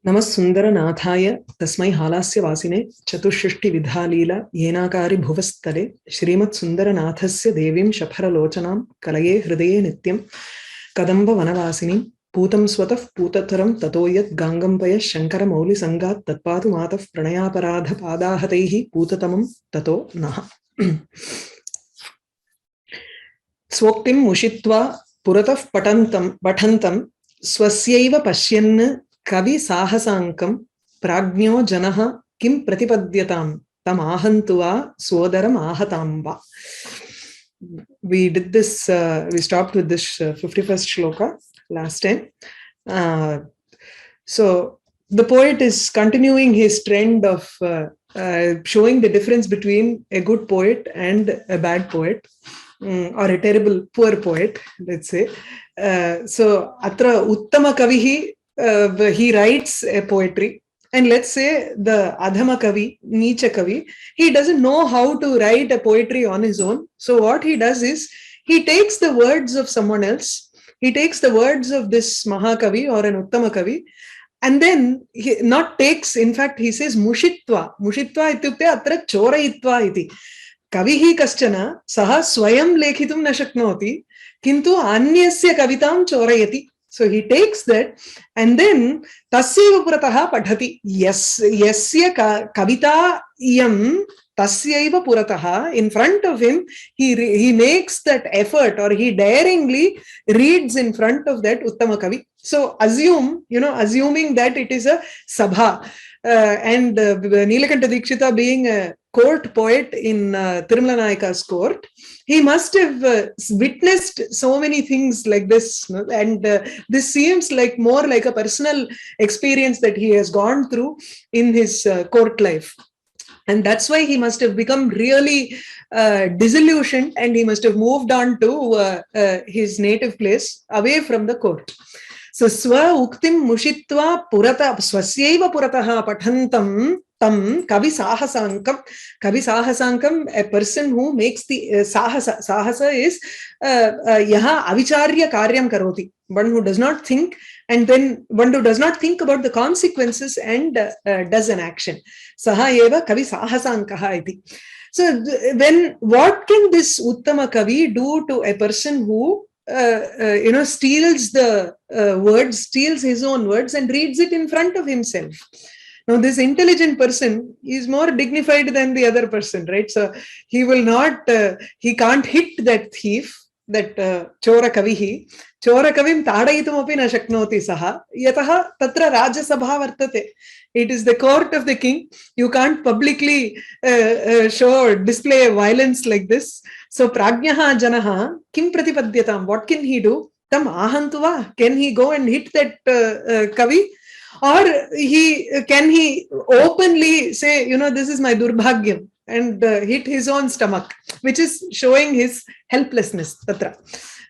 नमस्सुन्दरनाथाय तस्मै हालास्य वासिने चतुष्षष्टि विधालीला येनाकारि भुवस्तले श्रीमत्सुन्दरनाथस्य देवीं शफरलोचनां कलये हृदये नित्यं कदम्बवनवासिनीं पूतं स्वतः पूततरं ततो यद् गाङ्गम्पयः शङ्करमौलिसङ्गात् तत्पातु मातः प्रणयापराधपादाहतैः पूततमं ततो नः। स्वोक्तिं मुषित्वा पुरतः पठन्तं स्वस्यैव पश्यन् कवि साहसाङ्कं प्राज्ञो जनः किं प्रतिपद्यतां तमाहन्तु वा सोदरम् आहतां वा. We did this, we stopped with this 51st shloka last time. So the poet is continuing his trend of showing the difference between a good poet and a bad poet, or a terrible poor poet, let's say. So atra uttama kavihi, he writes a poetry, and let's say the adhama kavi, nicha kavi, he doesn't know how to write a poetry on his own. So what he does is he takes the words of someone else, he takes the words of this mahakavi or an uttama kavi, and then he not takes, in fact he says mushitva ityukte atra chorayitva iti. Kavihi kaschana saha swayam lekhitum na shaknoti kintu anyasya kavitam chorayati. So he takes that and then tasyaiva purataha padhati. Yasya kavita iyam tasyaiva purataha, in front of him, he makes that effort, or he daringly reads in front of that uttama kavi. So assuming that it is a sabha, and Nilakanta Dikshita being a court poet in Tirumala Nayaka's court, he must have witnessed so many things like this, no? And this seems like more like a personal experience that he has gone through in his court life. And that's why he must have become really disillusioned, and he must have moved on to his native place, away from the court. So swa uktim mushitva purata swasyaiva purataha pathantam tam kavi sahasankam. Kavi sahasankam, a person who makes the sahasa. Sahasa is yaha avicharya karyam karoti, one who does not think, and then one who does not think about the consequences and does an action. Saha eva kavi sahasankaha iti. So when what can this uttama kavi do to a person who steals the words, steals his own words and reads it in front of himself? Now, this intelligent person is more dignified than the other person, right? So he will not, he can't hit that thief, that chora kavihi. Chora kavim tadayitum api na shaknoti saha. Yataha tatra rajasabha vartate. It is the court of the king. You can't publicly display violence like this. So prajnaha janaha kim pratipadyatam. What can he do? Tam ahantuva. Can he go and hit that kavi? Or can he openly say, this is my durbhagyam, and hit his own stomach, which is showing his helplessness. Tatra.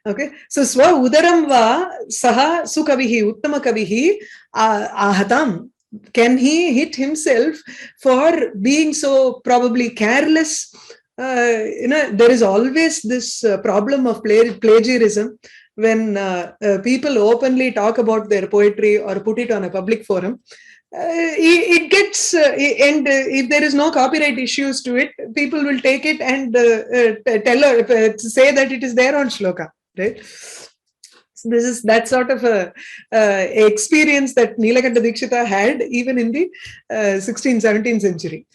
Okay. So swa udaram va saha sukavihi uttama kavihi ahatam. Can he hit himself for being so probably careless? There is always this problem of plagiarism when people openly talk about their poetry or put it on a public forum. It gets, and if there is no copyright issues to it, people will take it and say that it is there on Shloka, right? So this is that sort of a experience that Nilakanta Dikshita had even in the 16th, 17th century.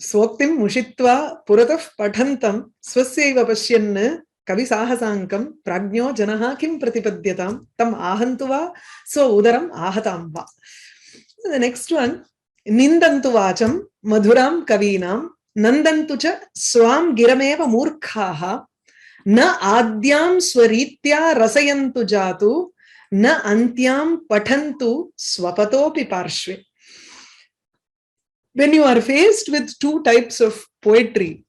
Swoktim mushitva puratah pathantam swasyaiva pashyanna kavi sahasankam prajno janaha kim pratipadyatam tam ahantu va so udaram ahatam va. The next one, nindantu vacham madhuram kavinam nandantu cha swam girameva murkhaha na adyam swaritya rasayantu jatu na antyam pathantu swapatopi parshve. When you are faced with two types of poetry,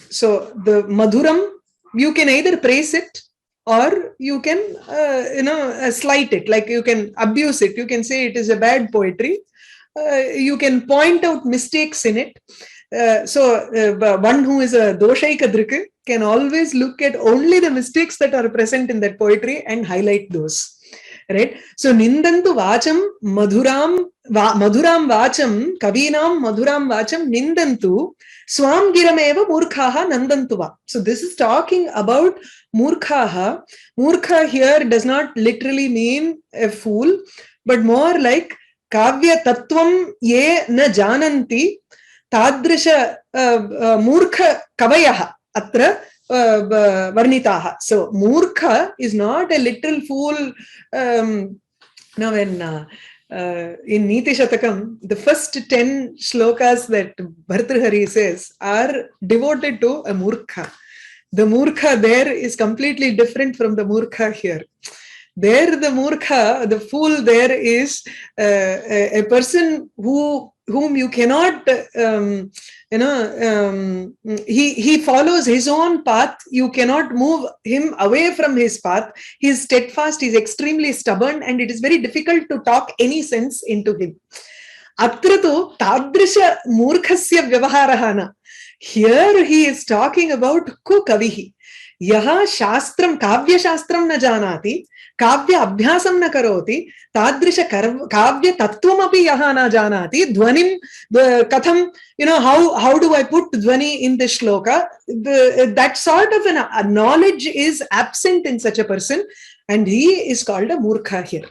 so the madhuram, you can either praise it or you can slight it, like you can abuse it. You can say it is a bad poetry. You can point out mistakes in it. So one who is a doshaikadrika can always look at only the mistakes that are present in that poetry and highlight those. Right? So Nindantu Vacham Madhuram Vacham Kavinam Madhuram Vacham Nindantu Swam Girameva Murkhaha Nandantuva. So this is talking about Murkhaha. Murkha here does not literally mean a fool, but more like Kavya Tattvam Ye Na Jananti Tadrisha Murkha Kavayaha Atra Varnitaha. So Murkha is not a literal fool. Now in Niti Shatakam, the first 10 shlokas that Bhartrhari says are devoted to a Murkha. The Murkha there is completely different from the Murkha here. There, the Murkha, the fool there is a person whom you cannot, he follows his own path. You cannot move him away from his path. He is steadfast, he is extremely stubborn, and it is very difficult to talk any sense into him. Atrato tadrisha murkhasya vyavaharahana. Here he is talking about kukavihi. Yaha shastram, kavya shastram na janati, kavya abhyasam na karoti, tadrisha kavya tattvam api yaha na janati, dhvanim, katham, how do I put dhvani in this shloka? That sort of a knowledge is absent in such a person, and he is called a murkha here.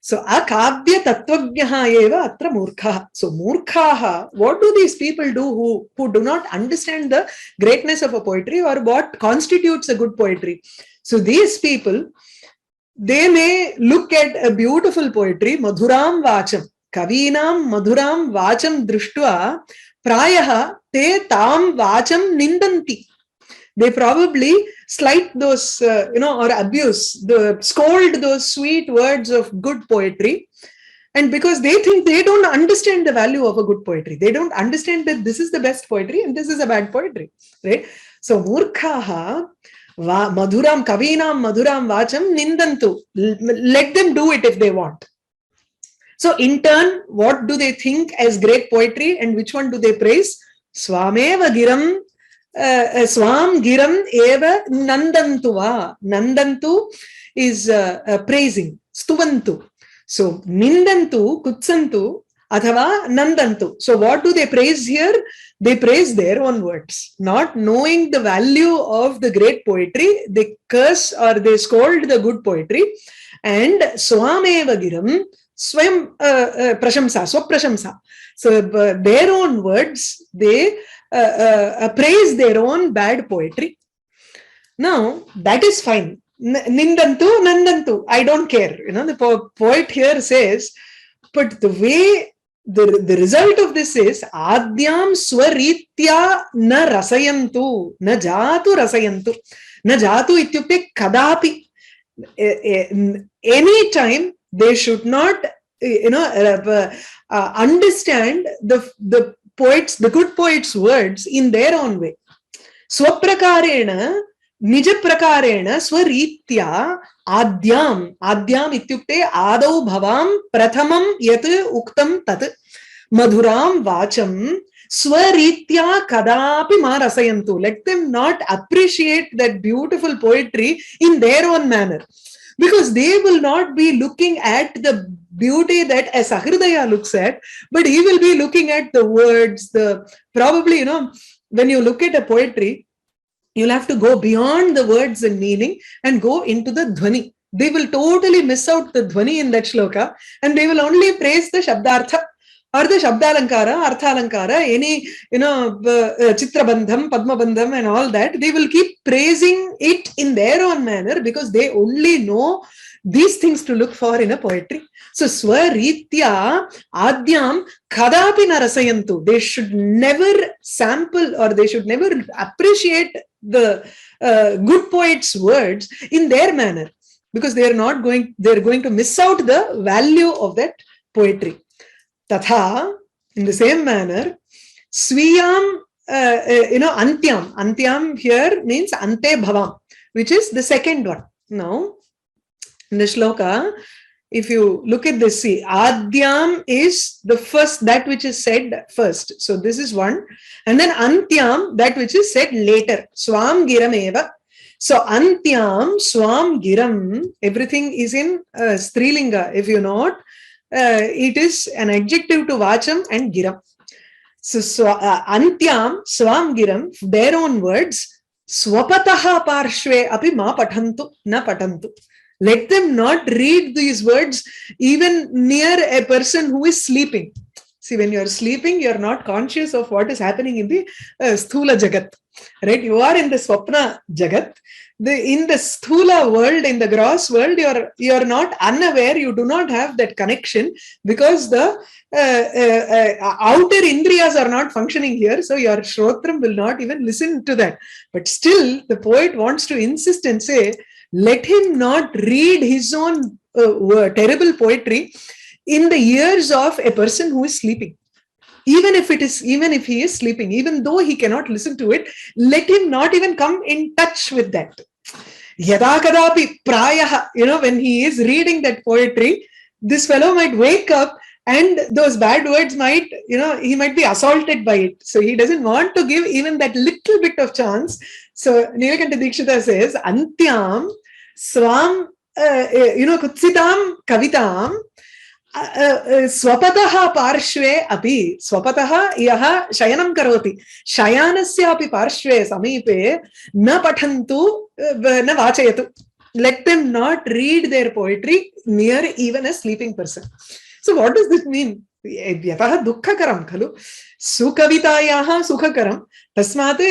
So, akavya tattvagyaha eva atra murkha. So, murkhaha, what do these people do who do not understand the greatness of a poetry or what constitutes a good poetry? So, these people, they may look at a beautiful poetry, madhuram vacham, kavinam madhuram vacham drishtva, prayaha te tam vacham nindanti. They probably slight those, or abuse, scold those sweet words of good poetry. And because they think they don't understand the value of a good poetry. They don't understand that this is the best poetry and this is a bad poetry. Right? So, murkhaha, madhuram, kavinam, madhuram, vacham, nindantu. Let them do it if they want. So, in turn, what do they think as great poetry and which one do they praise? Swameva giram. Swam giram eva nandantuva. Nandantu is praising. Stuvantu. So nindantu, kutsantu, athava nandantu. So what do they praise here? They praise their own words. Not knowing the value of the great poetry, they curse or they scold the good poetry. And swameva giram, swam prashamsa, swaprashamsa. So their own words, they praise their own bad poetry. Now, that is fine. Nindantu, nandantu. I don't care. The poet here says, but the way, the result of this is, adyam swaritya na rasayantu, na jatu rasayantu. Na jatu ityukte kadapi. Anytime they should not, understand the poets, the good poets' words in their own way. Swaprakarena, nijaprakarena, swaritya, adyam ityukte adau bhavam prathamam yat uktam tat madhuram vacham swaritya kadapi ma rasayantu. Let them not appreciate that beautiful poetry in their own manner. Because they will not be looking at the beauty that a Sahridaya looks at, but he will be looking at the words, probably, when you look at a poetry, you'll have to go beyond the words and meaning and go into the dhvani. They will totally miss out the dhvani in that shloka, and they will only praise the shabdartha or the shabdalankara, arthalankara, any, chitrabandham, padmabandham and all that. They will keep praising it in their own manner because they only know these things to look for in a poetry. So, swaritya adyam kadapi na rasayantu. They should never sample or they should never appreciate the good poet's words in their manner, because they're going to miss out the value of that poetry. Tatha, in the same manner, swiyam, antyam. Antyam here means ante bhavam, which is the second one. Now, in the shloka, if you look at this, see, adyam is the first, that which is said first. So this is one. And then antyam, that which is said later. Swam giram eva. So antyam swam giram, everything is in strilinga. If you note, it is an adjective to vacham and giram. So antyam swam giram, their own words, swapataha parshve api ma pathantu na patantu. Let them not read these words even near a person who is sleeping. See, when you are sleeping, you are not conscious of what is happening in the sthula jagat, right? You are in the swapna jagat. In the sthula world, in the gross world, you are not unaware. You do not have that connection because the outer indriyas are not functioning here. So your shrotram will not even listen to that. But still, the poet wants to insist and say, let him not read his own terrible poetry in the ears of a person who is sleeping. Even if he is sleeping, even though he cannot listen to it, let him not even come in touch with that. Yada kadapi prayaha, when he is reading that poetry, this fellow might wake up and those bad words might, he might be assaulted by it. So he doesn't want to give even that little bit of chance. So Nilakanta Dikshita says, Antyam swam, kutsitam kavitam, स्वपतः पार्श्वे अपि स्वपतः यः शयनं करोति शयानस्यापि पार्श्वे समीपे न पठन्तु न वाचयतु. Let them not read their poetry near even a sleeping person. So what does this mean? यतः दुःखकरं खलु सुकवितायाः सुखकरं तस्मात्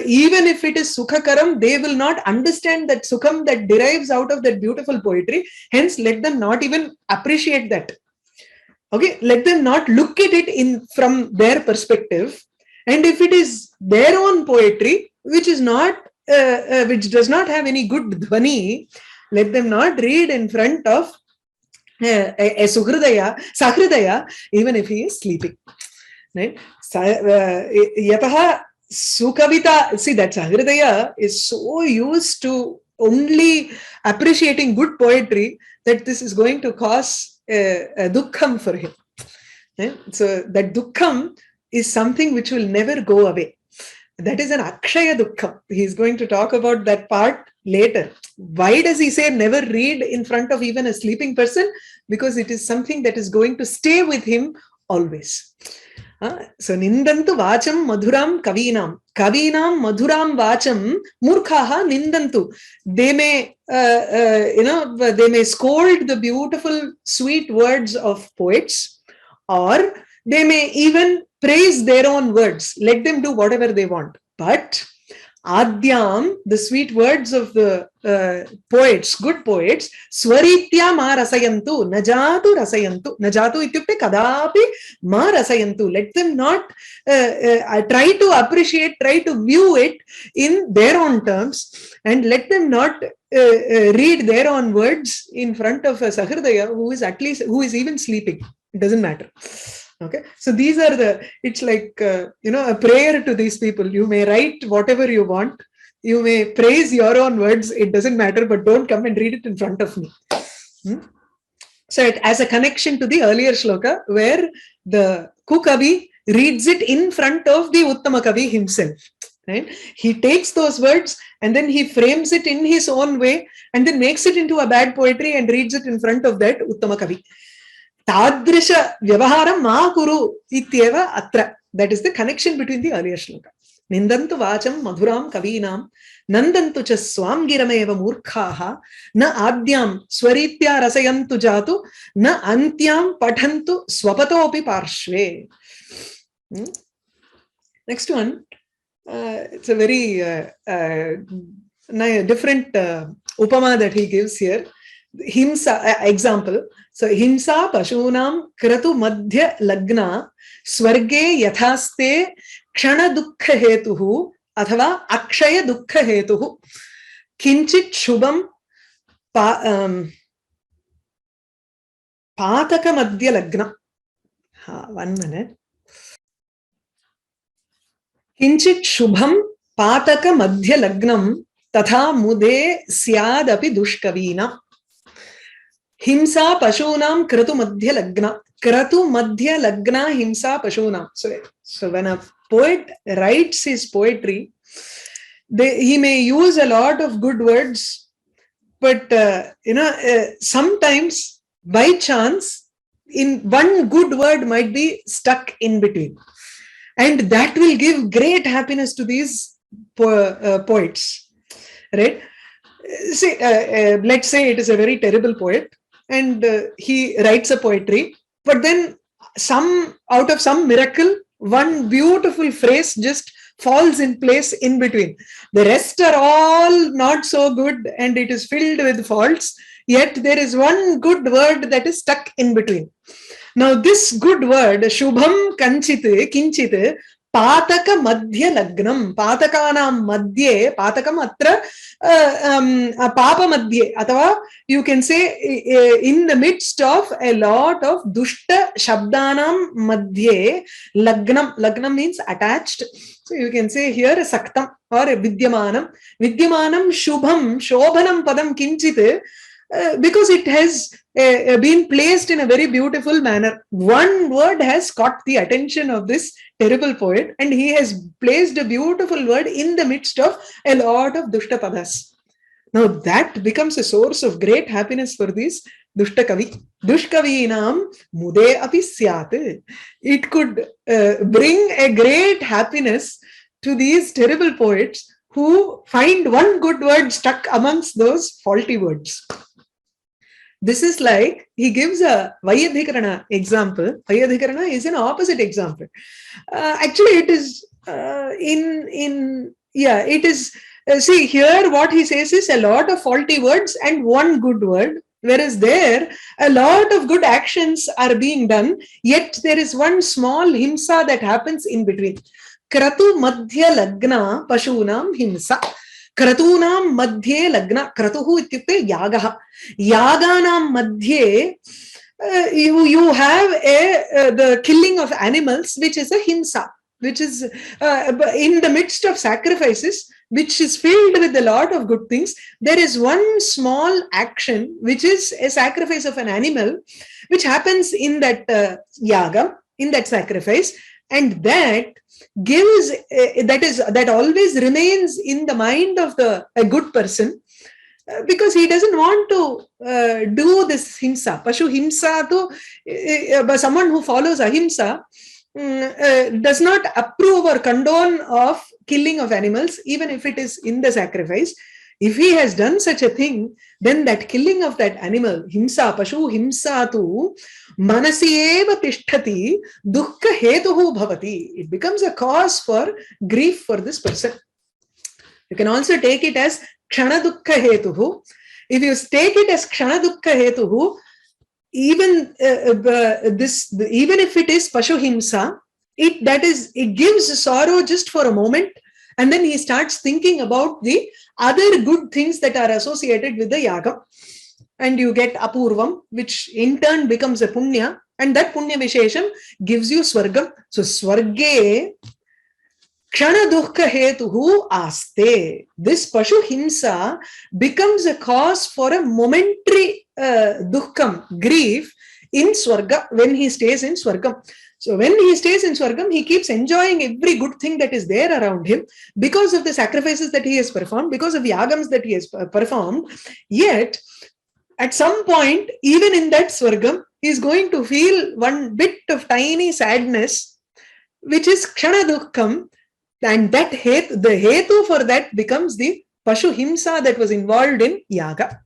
even if it is sukhakaram, they will not understand that sukham that derives out of that beautiful poetry. Hence, let them not even appreciate that. Okay, let them not look at it from their perspective. And if it is their own poetry, which is not, which does not have any good dhvani, let them not read in front of a sahridaya, even if he is sleeping. Right? Yataha sukavita, see that sahridaya is so used to only appreciating good poetry that this is going to cause a dukkham for him. Right? So that dukkham is something which will never go away. That is an akshaya dukkham. He is going to talk about that part later. Why does he say never read in front of even a sleeping person? Because it is something that is going to stay with him always. So nindantu vacham madhuram kavinam. Kavinam madhuram vacham murkhaha nindantu. They may, they may scold the beautiful, sweet words of poets, or they may even praise their own words. Let them do whatever they want. But Adyam, the sweet words of the poets, good poets, Swaritya ma rasayantu, najatu rasayantu, najatu ityukte kadapi ma rasayantu. Let them not try to appreciate, try to view it in their own terms, and let them not read their own words in front of a Sahridaya who is even sleeping. It doesn't matter. Okay, so these are it's like, a prayer to these people. You may write whatever you want. You may praise your own words. It doesn't matter, but don't come and read it in front of me. So it as a connection to the earlier shloka where the Kukavi reads it in front of the Uttama Kavi himself. Right? He takes those words and then he frames it in his own way and then makes it into a bad poetry and reads it in front of that Uttama Kavi. Tadrisha vyavaharam ma kuru ityeva atra. That is the connection between the earlier shloka. Nindantu vacham madhuram kavinam nandantu cha swam girameva murkhaha na adyam swaritya rasayantu jatu na antyam pathantu swapatopi parshve. Next one. It's a very different upama that he gives here. Himsa example. So himsa pashunam kratu madhya lagna swarge yathaste kshana dukkha hetuhu athava akshaya dukkha hetuhu kinchit shubham pataka madhya lagna. 1 minute. Kinchit shubham pataka madhya lagnam tatha mude syadapi dushkavina. Himsa pashunam kratu madhya lagna. Kratu madhya lagna himsa pashunam. So when a poet writes his poetry, he may use a lot of good words, but sometimes by chance, in one good word might be stuck in between, and that will give great happiness to these poets, right? See, let's say it is a very terrible poet, and he writes a poetry, but then out of some miracle, one beautiful phrase just falls in place in between. The rest are all not so good, and it is filled with faults, yet there is one good word that is stuck in between. Now this good word, shubham kinchit pataka madhya lagnam, patakanam madhye, patakam atra papa madhye, atava you can say in the midst of a lot of dushta shabdanam madhye, lagnam means attached. So you can say here saktam or vidyamanam shubham shobhanam padam kinchit, because it has been placed in a very beautiful manner. One word has caught the attention of this terrible poet, and he has placed a beautiful word in the midst of a lot of dushta padas. Now that becomes a source of great happiness for these dushta kavi. Dushkavinam mude api syat. It could bring a great happiness to these terrible poets who find one good word stuck amongst those faulty words. This is like, he gives a vyadhikarana example. Vyadhikarana is an opposite example. Actually, it is it is, see here what he says is a lot of faulty words and one good word, whereas there a lot of good actions are being done, yet there is one small himsa that happens in between. Kratu madhya lagna pashunam himsa. Kratunam madhye lagna. Kratuhu ityukte yagaha. Yaganam madhye, you have the killing of animals, which is a himsa, which is in the midst of sacrifices, which is filled with a lot of good things. There is one small action, which is a sacrifice of an animal, which happens in that yaga, in that sacrifice, and that gives that always remains in the mind of a good person, because he doesn't want to do this himsa. Pashu himsa to someone who follows ahimsa does not approve or condone of killing of animals, even if it is in the sacrifice. If he has done such a thing, then that killing of that animal, himsa, pashu himsa tu manasi eva tishtati dukkha hetuhu bhavati. It becomes a cause for grief for this person. You can also take it as kshana dukkha hetuhu. If you take it as kshana dukkha hetuhu, even even if it is pashu himsa, it gives sorrow just for a moment, and then he starts thinking about the other good things that are associated with the yagam, and you get apurvam, which in turn becomes a punya, and that punya vishesham gives you swargam. So swarge kshana dukkha hetuhu aste. This pashu himsa becomes a cause for a momentary dukkham, grief, in swarga, when he stays in swargam. So when he stays in swargam, he keeps enjoying every good thing that is there around him because of the sacrifices that he has performed, because of yagams that he has performed. Yet at some point, even in that swargam, he is going to feel one bit of tiny sadness, which is kshana dukkham, and that the hetu for that becomes the pashu himsa that was involved in yaga.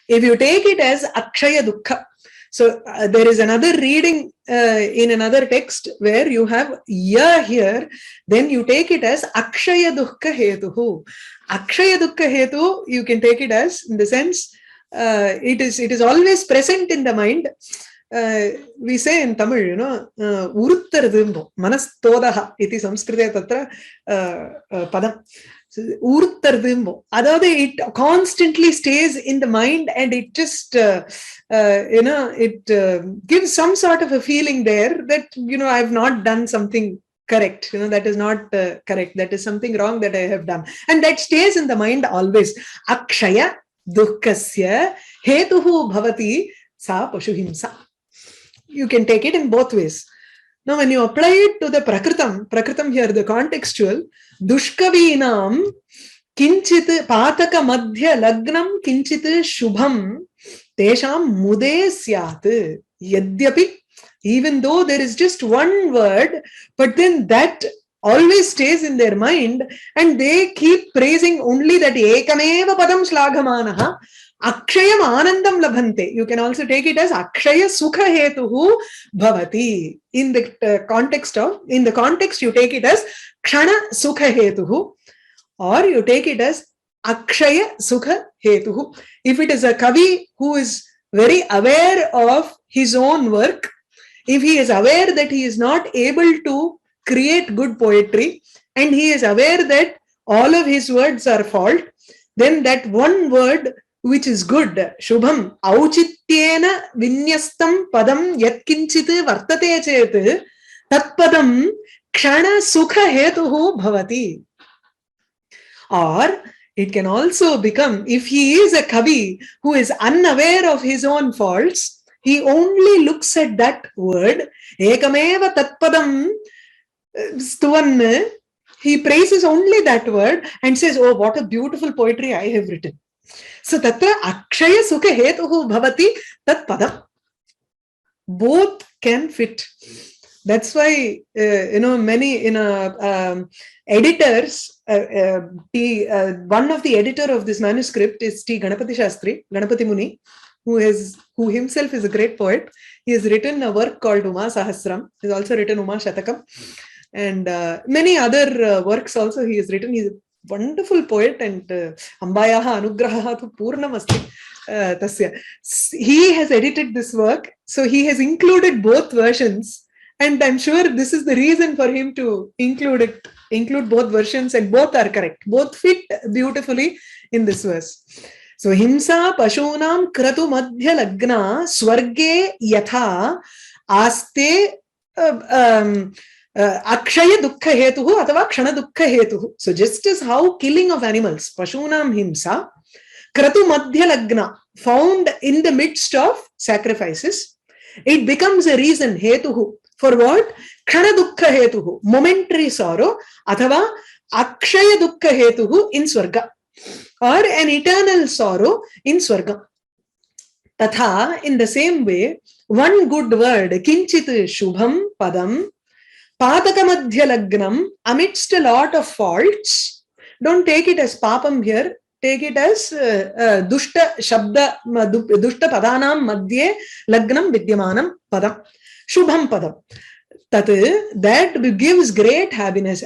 If you take it as akshaya dukkha, so there is another reading in another text where you have ya here, then you take it as akshaya dukkha hetuhu. Akshaya dukkha hetu, you can take it as, in the sense, it is always present in the mind. We say in Tamil, uruttarudhu manastodaha iti Sanskrite tatra padam. Uruttarudhu, it constantly stays in the mind, and it just it gives some sort of a feeling there that I have not done something correct, that is not correct, that is something wrong that I have done, and that stays in the mind always. Akshaya dukkhasya hetuhu bhavati sa pashu himsa. You can take it in both ways. Now, when you apply it to the Prakritam here, the contextual, Dushkavinam Kinchit Pataka Madhya Lagnam Kinchit Shubham Tesham Mude Syat Yadyapi. Even though there is just one word, but then that always stays in their mind, and they keep praising only that Ekameva Padam Shlaghamanaha. Akshayam Anandam Labhante. You can also take it as Akshaya Sukha Hetuhu Bhavati. In the context, you take it as Kshana Sukha Hetuhu, or you take it as Akshaya Sukha Hetuhu. If it is a Kavi who is very aware of his own work, if he is aware that he is not able to create good poetry, and he is aware that all of his words are fault, then that one word which is good, Shubham, Auchityena Vinyastam Padam Yatkinchit Vartate Chet, Tat Padam Kshana Sukha Hetuhu Bhavati. Or it can also become, if he is a Kavi who is unaware of his own faults, he only looks at that word, Ekameva Tatpadam Stuvanna, he praises only that word and says, oh, what a beautiful poetry I have written. So tatra akshaya sukha hetuhu bhavati tat padam. Both can fit. That's why many editors. One of the editor of this manuscript is T. Ganapati Shastri, Ganapati Muni, who himself is a great poet. He has written a work called Uma Sahasram. He has also written Uma Shatakam, and many other works also he has written. He is a wonderful poet, and Ambayaha Anugraha tu Purnam Asti Tasya. He has edited this work, so he has included both versions, and I'm sure this is the reason for him to include both versions, and both are correct. Both fit beautifully in this verse. So Himsa Pashunam Kratu Madhya Lagna Swarge Yatha Aste Akshaya Dukkha Hetuhu Athava Kshana Dukkha Hetuhu. So just as how killing of animals, Pashunam Himsa, Kratu Madhya Lagna, found in the midst of sacrifices, it becomes a reason, Hetuhu, for what? Kshana Dukkha Hetuhu, momentary sorrow, Athava Akshaya Dukkha Hetuhu in Swarga, or an eternal sorrow in Swarga. Tatha, in the same way, one good word, Kinchit Shubham Padam, Pataka Madhya Lagnam, amidst a lot of faults. Don't take it as Papam here, take it as Dushta Shabda, Dushta Padanam Madhye Lagnam Vidyamanam Padam, Shubham Padam. That gives great happiness.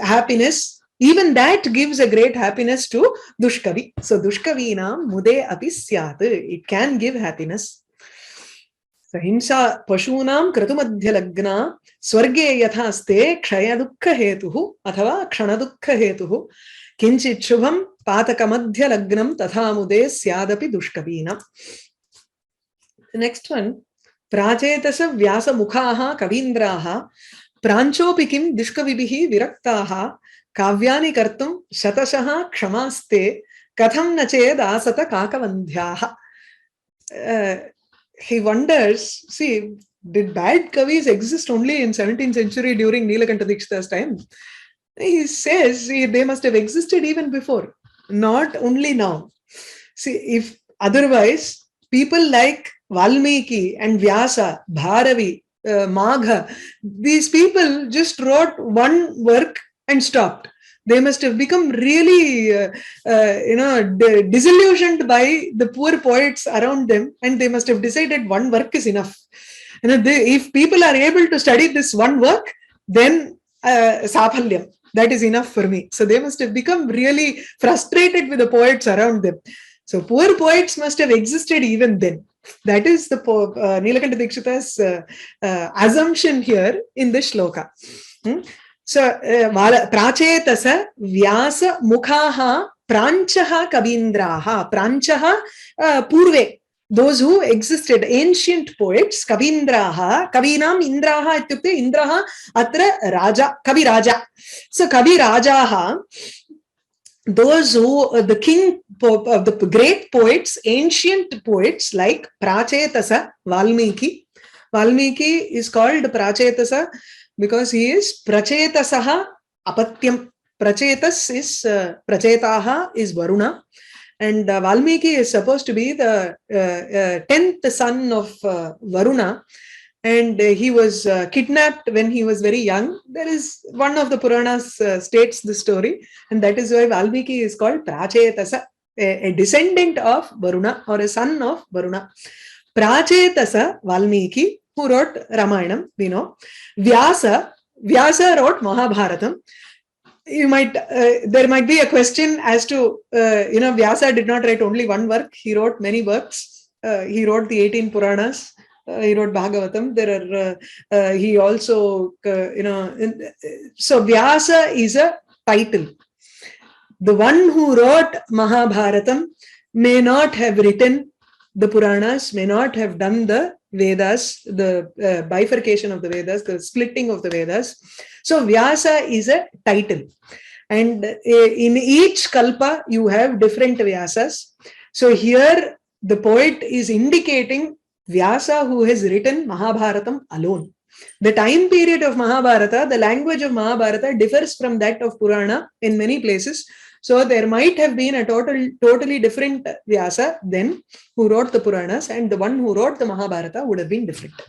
Even that gives a great happiness to Dushkavi. So Dushkavinam Mude Api Syat. It can give happiness. So Himsa Pashunam Kratumadhya Lagna Swarge Yathaste Kshaya Dukkha Hetuhu Athava Kshana Dukkha Hetuhu Kinchit Shubham Pataka Madhya Lagnam Tatha Mude Syadapi Dushkavinam. The next one, Prachetasa Vyasa Mukhaha Kavindraha Pranchopi Kim Dushkavibihi Viraktaha Kavyani Kartum Shatashaha Kshamaste Katham Nached Asata Kakavandhyaha. He wonders, see, did bad kavis exist only in 17th century during Nilakanta Dikshita's time? He says they must have existed even before, not only now. See, if otherwise, people like Valmiki and Vyasa, Bharavi, Magha, these people just wrote one work and stopped. They must have become really, disillusioned by the poor poets around them, and they must have decided one work is enough. If people are able to study this one work, then Saphalyam, that is enough for me. So they must have become really frustrated with the poets around them. So poor poets must have existed even then. That is the Nilakanta Dikshita's assumption here in this shloka. So, Prachetasa Vyasa Mukhaha Pranchaha Kavindraha. Pranchaha Purve. Those who existed, ancient poets, Kavindraha, Kavinam Indraha Ityukte Indraha Atra Raja, Kavi Raja. So, Kavi Rajaha, those who, the king of the great poets, ancient poets like Prachetasa, Valmiki. Valmiki is called Prachetasa because he is Prachetasaha Apatyam. Prachetas is Prachetaha is Varuna, and Valmiki is supposed to be the 10th son of Varuna, and he was kidnapped when he was very young. There is one of the Puranas states the story, and that is why Valmiki is called Prachetasa, a descendant of Varuna or a son of Varuna. Prachetasa Valmiki, who wrote Ramayanam, we know. Vyasa wrote Mahabharatam. You might there might be a question as to Vyasa did not write only one work. He wrote many works. He wrote the 18 Puranas. He wrote Bhagavatam. There are he also so Vyasa is a title. The one who wrote Mahabharatam may not have written the Puranas, may not have done the Vedas, the bifurcation of the Vedas, the splitting of the Vedas. So Vyasa is a title, and in each kalpa you have different Vyasas. So here the poet is indicating Vyasa who has written Mahabharatam alone. The time period of Mahabharata, the language of Mahabharata differs from that of Purana in many places. So there might have been a totally different Vyasa then who wrote the Puranas, and the one who wrote the Mahabharata would have been different.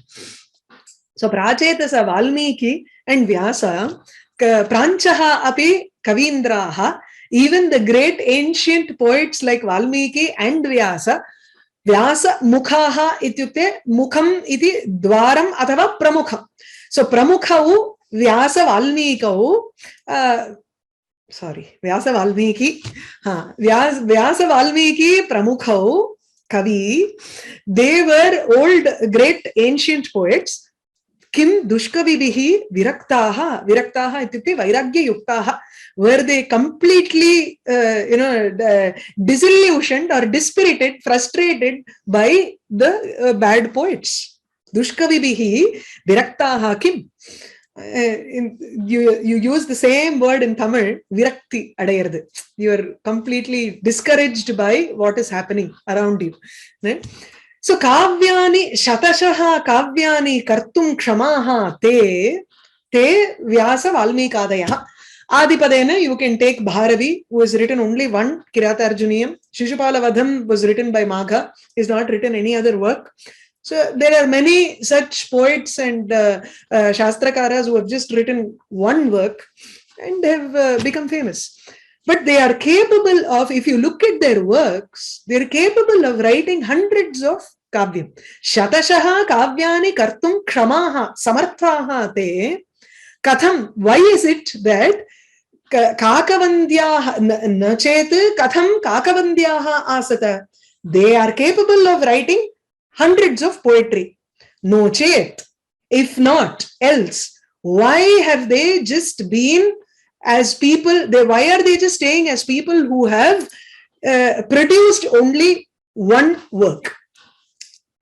So Prachetasa Valmiki and Vyasa, Pranchaha api Kavindraha, even the great ancient poets like Valmiki and Vyasa, Vyasa Mukhaha ityukte Mukham iti Dwaram athava Pramukha. So Pramukhavu Vyasa Valmikavu Vyasa Valmiki. Vyasa Valmiki Pramukhau, Kavi, they were old, great ancient poets. Kim Dushkavibihi Viraktaha. Viraktaha ityukte Vairagya Yuktaha. Were they completely, disillusioned or dispirited, frustrated by the bad poets. Dushkavibihi Viraktaha Kim. You use the same word in Tamil, virakti adayiradu. You are completely discouraged by what is happening around you. Right? So kavyani shatashaha kavyani kartum kshamaha te Vyasa Valmikadayaha. Adipadena, you can take Bharavi, who has written only one Kiratarjuniyam. Shishupala Vadham was written by Magha, is not written any other work. So there are many such poets and Shastrakaras who have just written one work and have become famous. But they are capable of, if you look at their works, they are capable of writing hundreds of kavyam. Shatashaha kavyani kartum kshamaha samarthaha te katham. Why is it that kakavandyaha nachet katham kakavandyaha asata? They are capable of writing hundreds of poetry. No chet. If not, else. Why have they just been as people? Why are they just staying as people who have produced only one work?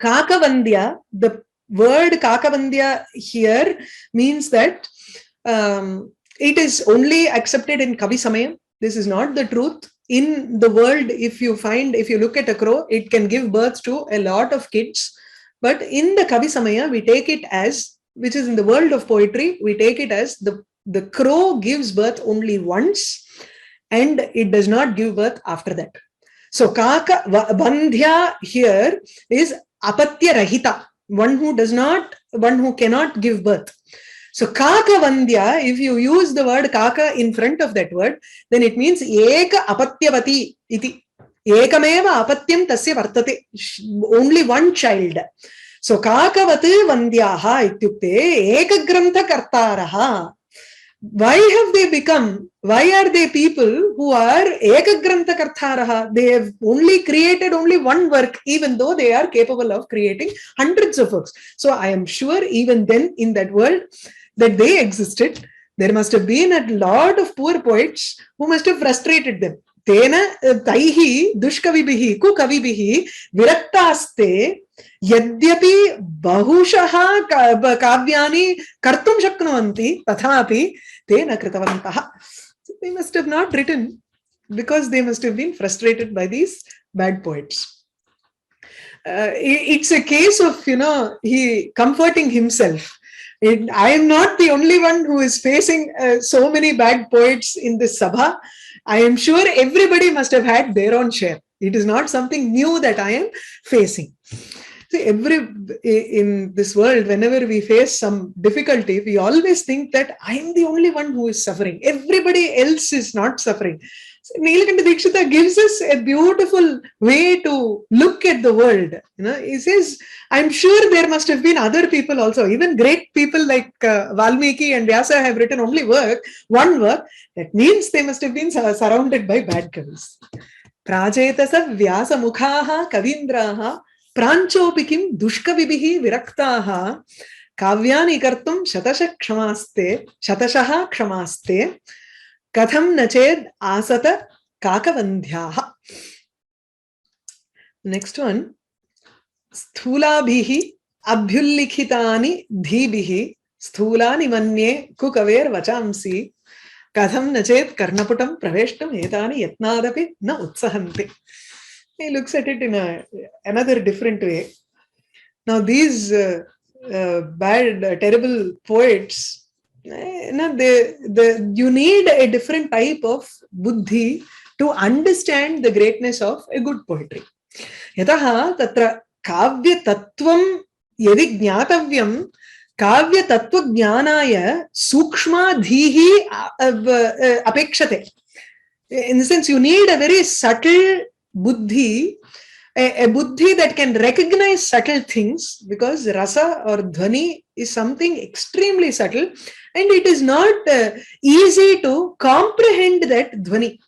Kakavandya, the word Kakavandya here means that it is only accepted in Kavi Samayam. This is not the truth. In the world, if you look at a crow, it can give birth to a lot of kids. But in the Kavi Samaya, we take it as, which is in the world of poetry, we take it as the crow gives birth only once and it does not give birth after that. So Kaka Bandhya here is Apatya Rahita, one who cannot give birth. So Kaka Vandya, if you use the word Kaka in front of that word, then it means Eka Apatyavati iti. Ekameva Apatyam tasya vartate. Only one child. So Kakavati Vandyaha ityukte Ekagrantha Kartaraha. Why are they people who are Ekagrantha Kartaraha? They have only created only one work, even though they are capable of creating hundreds of works. So I am sure even then in that world, that they existed, there must have been a lot of poor poets who must have frustrated them. Tena taihi dushkavibihi kukavibihi viraktaste yadyapi bahushaha kavyani kartum shaknuvanti tathapi tena kritavantaha. They must have not written because they must have been frustrated by these bad poets. It's a case of, he comforting himself. I am not the only one who is facing so many bad poets in this sabha. I am sure everybody must have had their own share. It is not something new that I am facing. See, in this world, whenever we face some difficulty, we always think that I am the only one who is suffering. Everybody else is not suffering. So, Nilakanta Dikshita gives us a beautiful way to look at the world. He says, I'm sure there must have been other people also. Even great people like Valmiki and Vyasa have written only one work. That means they must have been surrounded by bad kavis. Prajetasa Vyasa Mukhaha Kavindraha Pranchopi kim dushkavibihi viraktaha kavyani kartum shatasha kshamaste katham nached asata kakavandhyaha. Next one. Sthulabhihi abhyullikhitani dhibihi sthulani manye kukaver vachamsi katham nached karnaputam praveshtam etani yatnadapi na utsahanti. He looks at it in another different way. Now, these bad, terrible poets, you need a different type of buddhi to understand the greatness of a good poetry. Yataha tatra kavya tattvam yadi jnatavyam kavya tattva jnanaya sukshma dhihi apekshate. In the sense, you need a very subtle buddhi, a buddhi that can recognize subtle things, because rasa or dhvani is something extremely subtle, and it is not easy to comprehend that dhvani.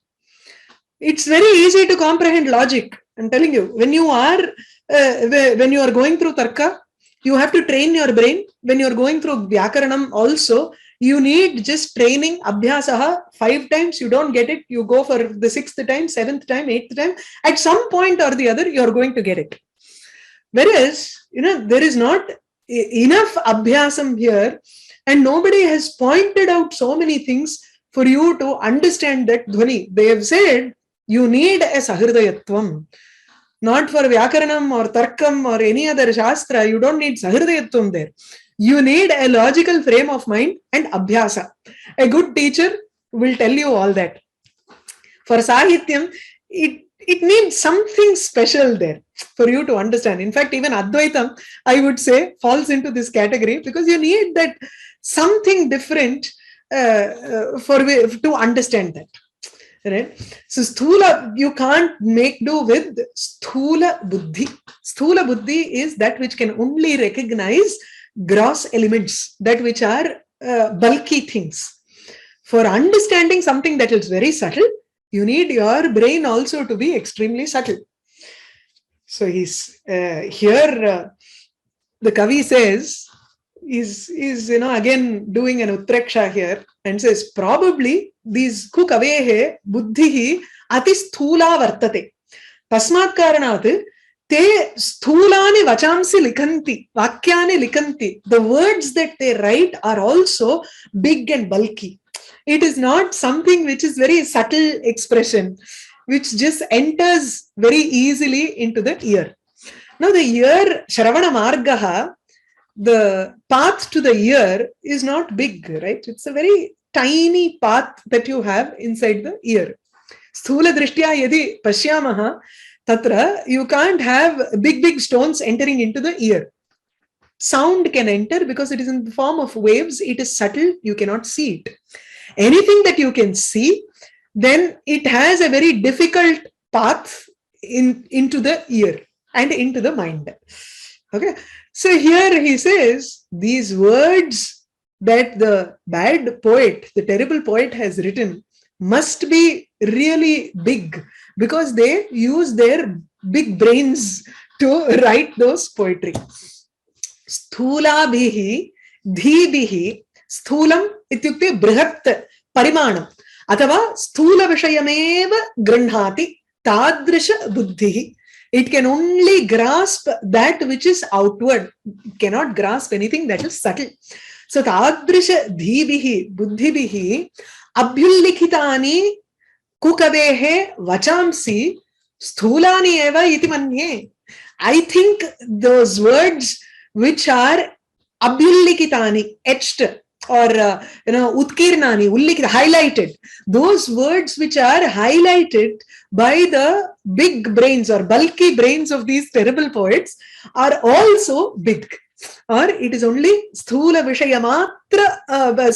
It's very easy to comprehend logic. I'm telling you, when you are going through tarka, you have to train your brain. When you are going through vyakaranam also, you need just training, abhyasaha, 5 times, you don't get it, you go for the 6th time, 7th time, 8th time, at some point or the other, you're going to get it. Whereas, there is not enough abhyasam here, and nobody has pointed out so many things for you to understand that dhvani. They have said, you need a sahridayatvam. Not for vyakaranam or tarkam or any other shastra, you don't need sahridayatvam there. You need a logical frame of mind and abhyasa. A good teacher will tell you all that. For Sahityam, it needs something special there for you to understand. In fact, even Advaitam, I would say, falls into this category, because you need that something different to understand that. Right? So sthula, you can't make do with sthula buddhi. Sthula buddhi is that which can only recognize gross elements, that which are bulky things. For understanding something that is very subtle, you need your brain also to be extremely subtle. So he's here. The Kavi says, is again doing an utreksha here, and says probably these ku kavehe buddhihi ati sthula vartate tasmat karanat te sthulani vachamsi likhanti vakyani likhanti. The words that they write are also big and bulky. It is not something which is very subtle expression, which just enters very easily into the ear. Now the ear, Shravana Margaha, the path to the ear is not big, right? It's a very tiny path that you have inside the ear. Sthula drishtya yadi pashyamaha, tatra, you can't have big stones entering into the ear. Sound can enter because it is in the form of waves. It is subtle. You cannot see it. Anything that you can see, then it has a very difficult path into the ear and into the mind. Okay. So here he says, these words that the bad poet, the terrible poet has written must be really big, because they use their big brains to write those poetry. Sthulabhihi dhibihi, sthulam ityukte brihat parimanam athava sthula vishayameva grandhati tadrisha buddhihi. It can only grasp that which is outward. It cannot grasp anything that is subtle. So tadrisha dhibihi buddhibihi abhyullikhitani kukavehe vachamsi sthulani eva iti manye. I think those words which are abhyullikitani, etched, or utkirnani, ullikita, highlighted. Those words which are highlighted by the big brains or bulky brains of these terrible poets are also big. Or it is only sthula vishayamatra,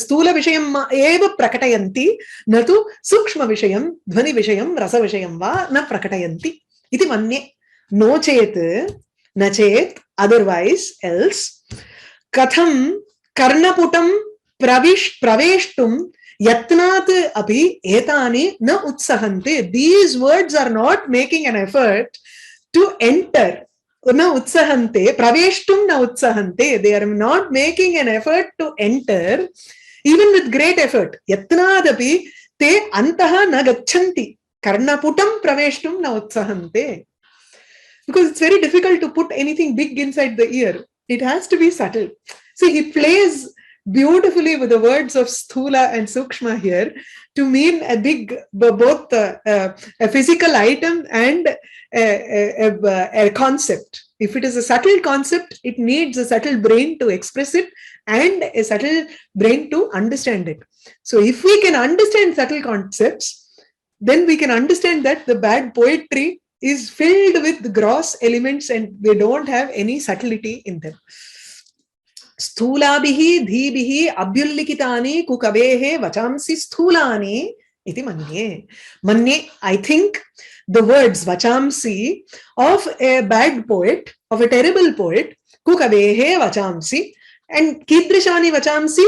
sthula vishayam eva prakatayanti, natu sukshma vishayam, dhvani vishayam, rasa vishayam va na prakatayanti. Iti manye. No chet, na chet, otherwise, else. Katham karnaputam praveshtum yatnat api etani na utsahante. These words are not making an effort to enter. Na utsahante, praveshtum na utsahante. They are not making an effort to enter, even with great effort. Yatnadapi te antaha na gachanti. Karnaputam praveshtum na utsahante. Because it's very difficult to put anything big inside the ear. It has to be subtle. See, he plays beautifully with the words of sthula and sukshma here to mean a big, both a physical item and a concept. If it is a subtle concept, it needs a subtle brain to express it and a subtle brain to understand it. So if we can understand subtle concepts, then we can understand that the bad poetry is filled with gross elements and they don't have any subtlety in them. Sthulabihi dhibihi abhyullikitani kukabehe vachamsi sthulani iti manye. Manye, I think the words vachamsi of a bad poet, of a terrible poet, kukabehe vachamsi, and kidrishani vachamsi,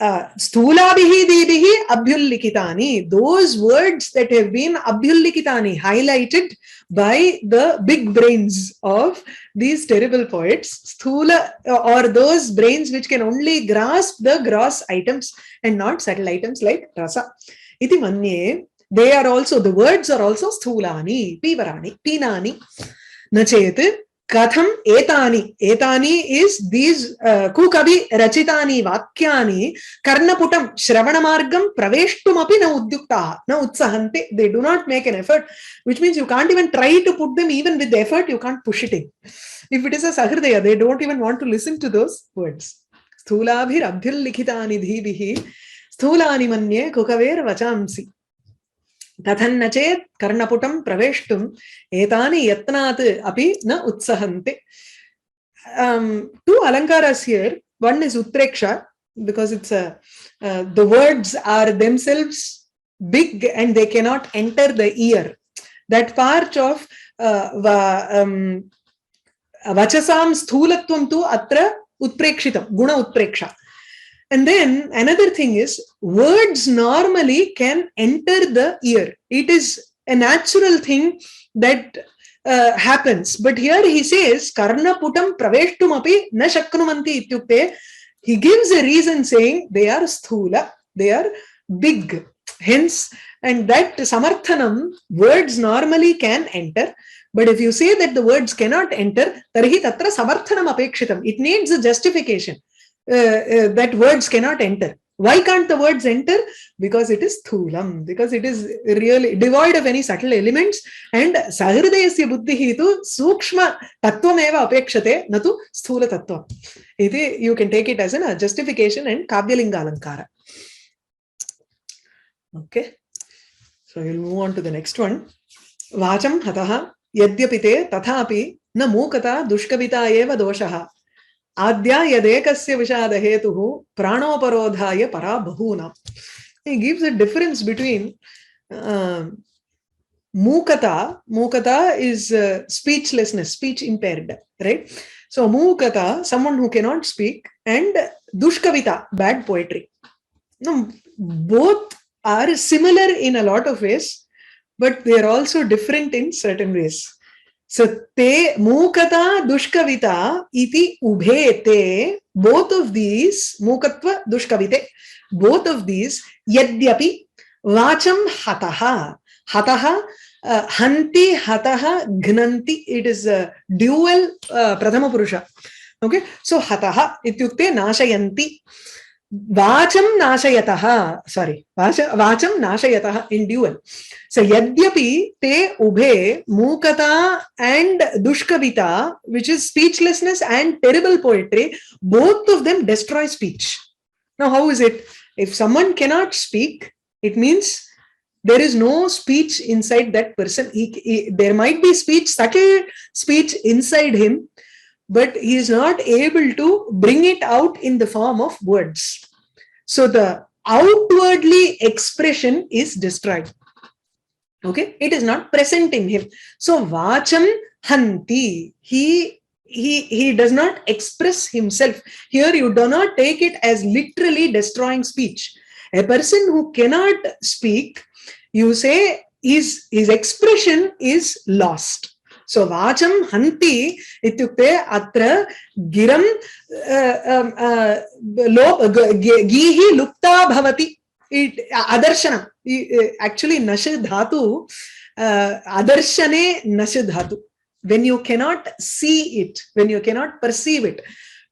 sthulabihi dhibihi abhyullikitani. Those words that have been abhyullikitani, highlighted by the big brains of these terrible poets, sthula, or those brains which can only grasp the gross items and not subtle items like rasa. Iti manye, they are also, the words are also sthulani, pivarani, pinani, nachet. Katham etani. Etani is these kukavi rachitani vakyani karnaputam shravanamargam praveshtum api na udyuktaha na utsahante. They do not make an effort, which means you can't even try to put them. Even with the effort, you can't push it in. If it is a sahridaya, they don't even want to listen to those words. Stulabhir abhyullikitani dhibihi stulani manye kukaver vachamsi. Tathanachet karnaputam praveshtum etani yatnat api na utsahante. Two alankaras here. One is utpreksha, because it's the words are themselves big and they cannot enter the ear. That part of vachasam sthulatvam tu atra utprekshitam, guna utpreksha. And then another thing is, words normally can enter the ear. It is a natural thing that happens. But here he says, karna putam praveshtum api na shaknumanti ityukte. He gives a reason saying they are sthula, they are big. Hence, and that samarthanam, words normally can enter. But if you say that the words cannot enter, tarhi tatra samarthanam apekshitam. It needs a justification. That words cannot enter. Why can't the words enter? Because it is thulam, because it is really devoid of any subtle elements, and sahridayasya buddhihi tu sukshma tattvameva apekshate natu sthula tattvam. You can take it as a justification and kavyalinga alankara. Okay, so we'll move on to the next one. Vacham hataha yadyapite tathapi na mukata dushkavita eva doshaha. Adya yadekasya vishada hetuhu pranoparodhaya para bahuna. He gives a difference between mukata. Mukata is speechlessness, speech impaired, right? So mukata, someone who cannot speak, and dushkavita, bad poetry. No, both are similar in a lot of ways, but they are also different in certain ways. So te mukata dushkavita iti ubhe te, both of these, mukatva dushkavite, both of these, yadyapi vacham hataha. Hataha, hanti hataha gnanti. It is a dual prathama purusha. Okay, so hataha ityukte nashayanti. Vacham nashayataha, sorry, vacham nashayataha in dual. So yadyapi te ubhe mukata and dushkavita, which is speechlessness and terrible poetry, both of them destroy speech. Now, how is it? If someone cannot speak, it means there is no speech inside that person. There might be speech, subtle speech inside him, but he is not able to bring it out in the form of words. So the outwardly expression is destroyed. Okay, it is not present in him. So vacham hanti, he does not express himself. Here you do not take it as literally destroying speech. A person who cannot speak, you say his expression is lost. So vacham hanti ityukte atra giram gihi lupta bhavati. Adarshana. Actually, nasha dhatu, adarshane nasha dhatu. When you cannot see it, when you cannot perceive it,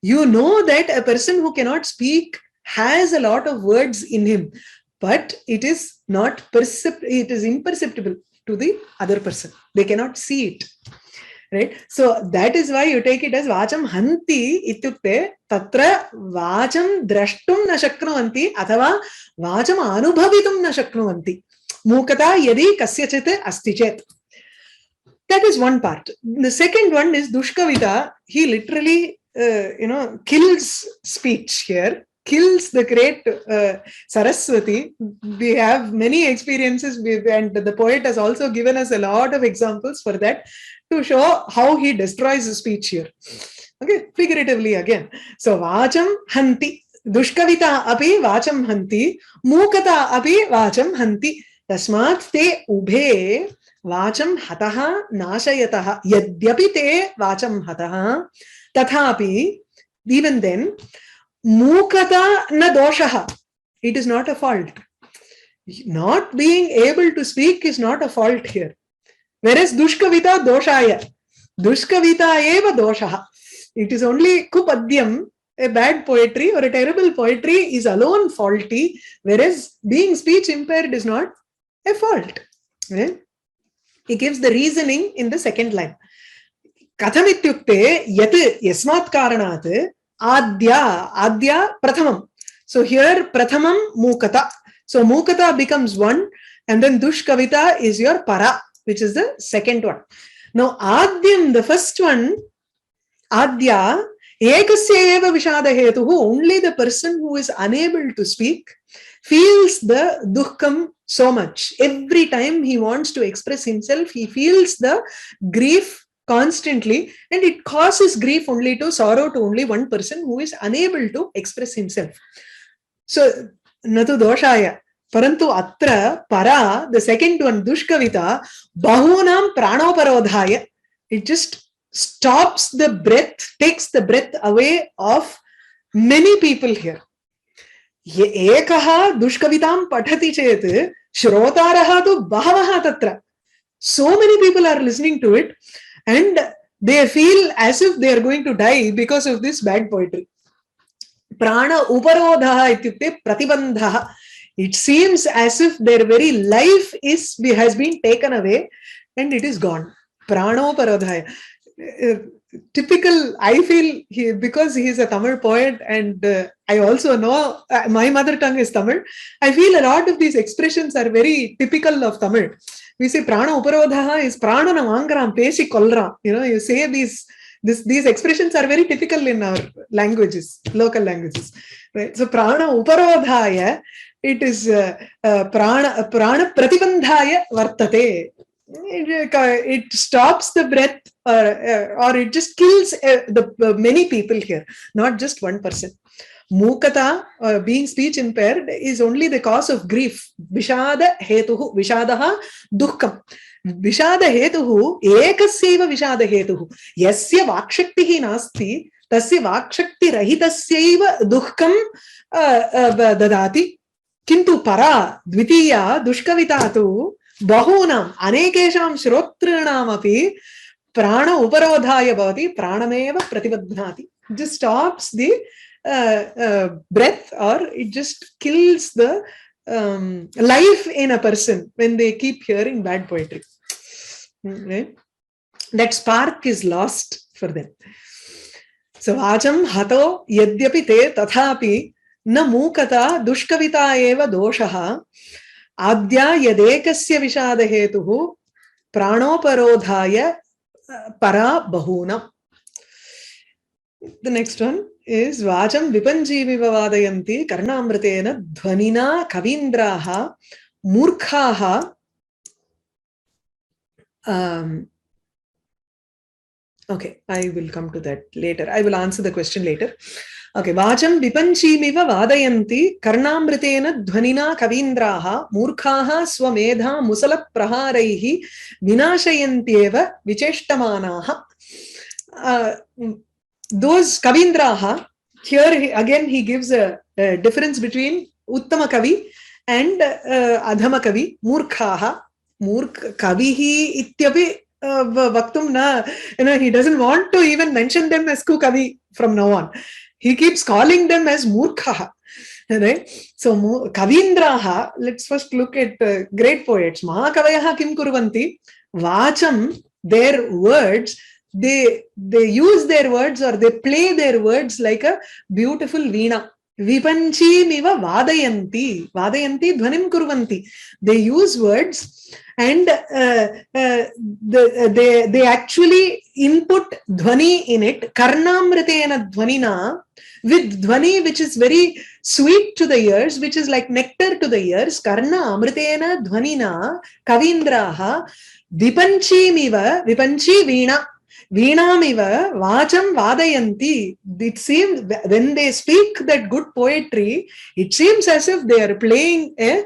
you know that a person who cannot speak has a lot of words in him, but it is not it is imperceptible to the other person. They cannot see it. Right? So that is why you take it as vacham hanti ityukte tatra vacham drashtum na shaknuvanti athava vacham anubhavitum na shaknuvanti. Mukata yadi kasyachit asti chet. That is one part. The second one is dushkavita. He literally, kills speech here. Kills the great Saraswati. We have many experiences, and the poet has also given us a lot of examples for that to show how he destroys the speech here. Okay, figuratively again. So, vacham hanti. Dushkavita api vacham hanti. Mukata api vacham hanti. Tasmat te ubhe vacham hataha nashayataha. Yadyapi te vacham hataha. Tathapi, even then, mukata na doshaha. It is not a fault. Not being able to speak is not a fault here. Whereas dushkavita doshaya. Dushkavita eva doshaha. It is only kupadyam, a bad poetry or a terrible poetry is alone faulty, whereas being speech impaired is not a fault. Right? He gives the reasoning in the second line. Katham ityukte yat yasmat karanat adya prathamam. So here prathamam mukata. So mukata becomes one, and then dushkavita is your para, which is the second one. Now adyam, the first one, adya ekasya eva vishada hetuhu, only the person who is unable to speak feels the dukkam so much. Every time he wants to express himself, he feels the grief constantly, and it causes grief only to sorrow to only one person who is unable to express himself. So, natu doshaya. Parantu atra para, the second one, dushkavita, bahunam pranoparodhaya. It just stops the breath, takes the breath away of many people here. Ekaha dushkavitam pathati chet shrotaraha tu bahavaha tatra. So many people are listening to it, and they feel as if they are going to die because of this bad poetry. Prana uparodhaha ityukte pratibandhaha. It seems as if their very life has been taken away and it is gone. Pranoparodhaya. Typical, I feel, because he is a Tamil poet, and I also know my mother tongue is Tamil, I feel a lot of these expressions are very typical of Tamil. We say prana uparodhaha is prana na vaangaram pesi kolra. You say these expressions are very typical in our languages, local languages. Right? So prana uparodhaya, it is prana pratibandhaya vartate. It stops the breath, or it just kills the many people here, not just one person. Mukata, being speech impaired, is only the cause of grief. Vishada hetuhu, vishadaha dukkam. Vishada hetuhu, ekasyeva vishada hetuhu. Yasya vakshaktihi nasti, tasya vakshakti rahitasyeva dukkam dadati. Kintu para, dvitiya, dushkavitatu, bahunam, anekesham shrotrinam api, prana uparodhaya bhavati, pranameva pratibadhnati. Just stops the breath, or it just kills the life in a person when they keep hearing bad poetry. Right? That spark is lost for them. So vacham hato yadyapi te tathapi na mukata dushkavita eva doshaha adya yadekasya vishada hetuhu pranoparodhaya para bahuna. The next one is vacham vipanjiviva vadayanti karnamritena dhvanina kavindraha murkhaha. Okay, I will come to that later. I will answer the question later. Okay, vacham vipanchimiva vadayanti karnamritena dhvanina kavindraha murkhaha swamedha musala praharaihi vinashayantyeva vicheshtamanaha. Those kavindraha, here again he gives a difference between uttama kavi and adhama kavi. Murkhaha, kavihi ityapi vaktum na, he doesn't want to even mention them as kavi from now on. He keeps calling them as murkhaha. Right? So kavindraha, let's first look at great poets. Mahakavayaha kim kurvanti, vacham, their words, they use their words, or they play their words like a beautiful veena. Vipanchimiva vadayanti, vadayanti dhvanim kurvanti. They use words and they actually input dhvani in it, karnamritena dhvanina, with dhvani which is very sweet to the ears, which is like nectar to the ears. Karna amritena dhvanina kavindraha vipanchimiva, vipanchi veena, veenamiva vacham vadayanti. It seems when they speak that good poetry, it seems as if they are playing a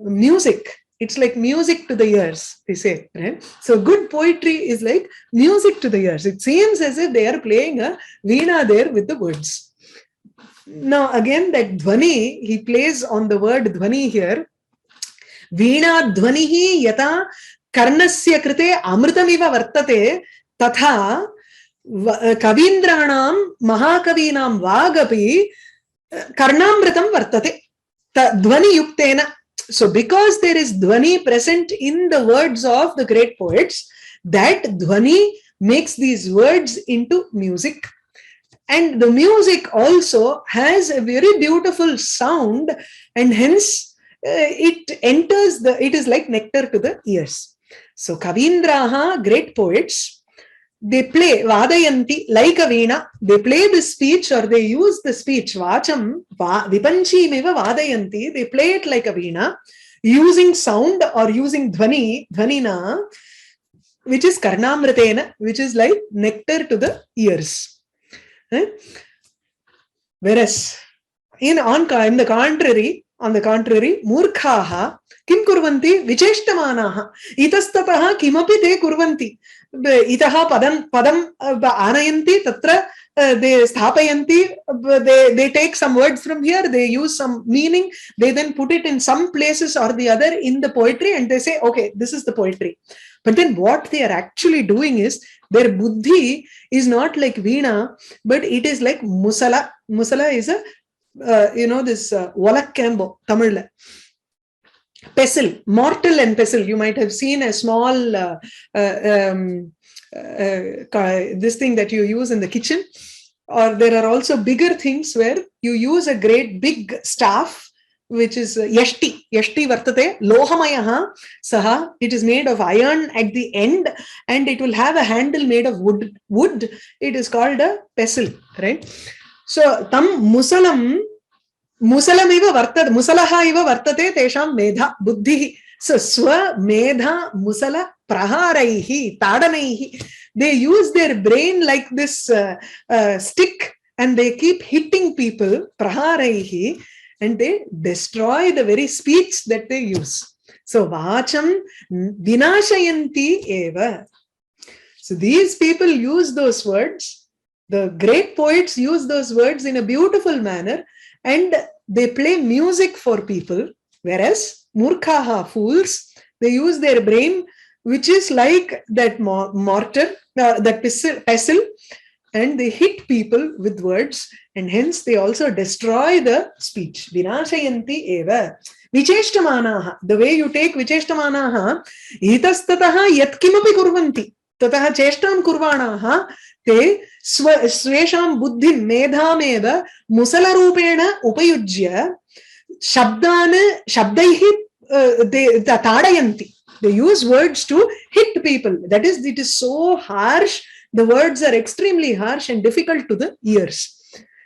music. It's like music to the ears, they say. Right? So good poetry is like music to the ears. It seems as if they are playing a veena there with the words. Now again, that dhvani, he plays on the word dhvani here. Veena dhvanihi yata karnasya krite amritamiva vartate tatha kavindranam mahakavinam vagapi karnamritam vartate dhvani yuktena. So because there is dhvani present in the words of the great poets, that dhvani makes these words into music. And the music also has a very beautiful sound, and hence it enters it is like nectar to the ears. So kavindraha, great poets, they play vadayanti like a veena. They play the speech, or they use the speech. Vacham vipanchimiva vadayanti. They play it like a veena, using sound or using dhvanina, which is karnamritena, which is like nectar to the ears. Whereas on the contrary, murkhaha kim kurvanti vicheshtamanaha itastataha kimapi te kurvanti itaha padam anayanti tatra they sthapayanti, they take some words from here, they use some meaning, they then put it in some places or the other in the poetry, and they say, okay, this is the poetry. But then what they are actually doing is, their buddhi is not like veena, but it is like musala. Musala is a this Walakkambo, Tamil. Pestle, mortar and pestle. You might have seen a small this thing that you use in the kitchen, or there are also bigger things where you use a great big staff, which is yashti vartate, lohamayaha saha. It is made of iron at the end, and it will have a handle made of wood. It is called a pestle, right? So tam musalamiva vartate, musalaha iva vartate tesham medha buddhi. So swa medha musala praharaihi tadanaihi. They use their brain like this stick, and they keep hitting people, praharaihi, and they destroy the very speech that they use. So vacham vinashayanti eva. So these people use those words. The great poets use those words in a beautiful manner, and they play music for people. Whereas murkhaha, fools, they use their brain, which is like that mortar, that pestle, and they hit people with words, and hence they also destroy the speech. Vinashayanti eva. Vicheshtamanaha. The way you take vicheshtamanaha, itastataha yatkimapi kurvanti. Tataha cheshtam kurvanaha te svesham buddhim medhameva musalarupena upayujya shabdaihi tadayanti. They use words to hit people. That is, it is so harsh. The words are extremely harsh and difficult to the ears.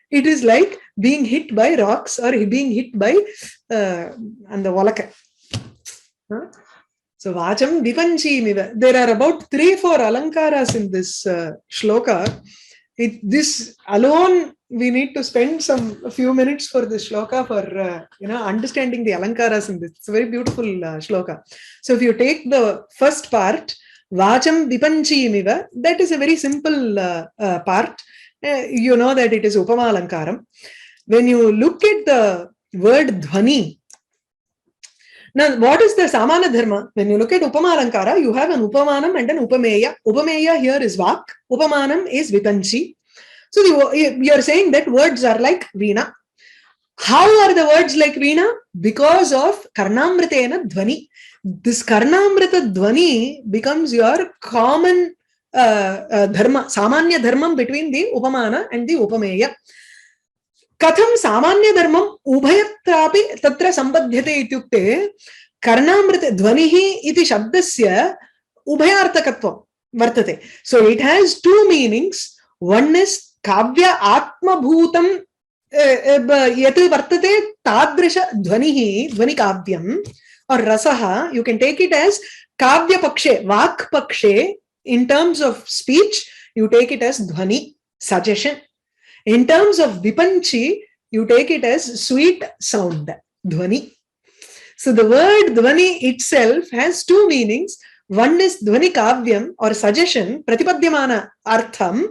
It is like being hit by rocks or being hit by and the valaka. So vacham vipanchimiva. There are about 3-4 alankaras in this shloka. This alone, we need to spend a few minutes for this shloka for understanding the alankaras in this. It's a very beautiful shloka. So if you take the first part, vacham vipanchimiva, that is a very simple part. You know that it is upama alankaram. When you look at the word dhvani, now what is the samana dharma? When you look at upama alankara, you have an upamanam and an upameya. Upameya here is vak, upamanam is vipanchi. So you are saying that words are like veena. How are the words like veena? Because of karnamritena dhvani. This karnamrita dhvani becomes your common dharma, samanya dharmam between the upamana and the upameya. Katham samanya dharmam ubhayatrapi tatra sambadhyate ityukte karnamrita dhvanihi iti shabdasya ubhayartakatvam vartate. So it has two meanings. One is kavya atma bhutam yat vartate tadrisha dhvanihi, dhvani kavyam or rasaha. You can take it as kavya pakshe, vak pakshe. In terms of speech, you take it as dhvani, suggestion. In terms of vipanchi, you take it as sweet sound, dhvani. So the word dhvani itself has two meanings. One is dhvani kavyam or suggestion, pratipadyamana artham,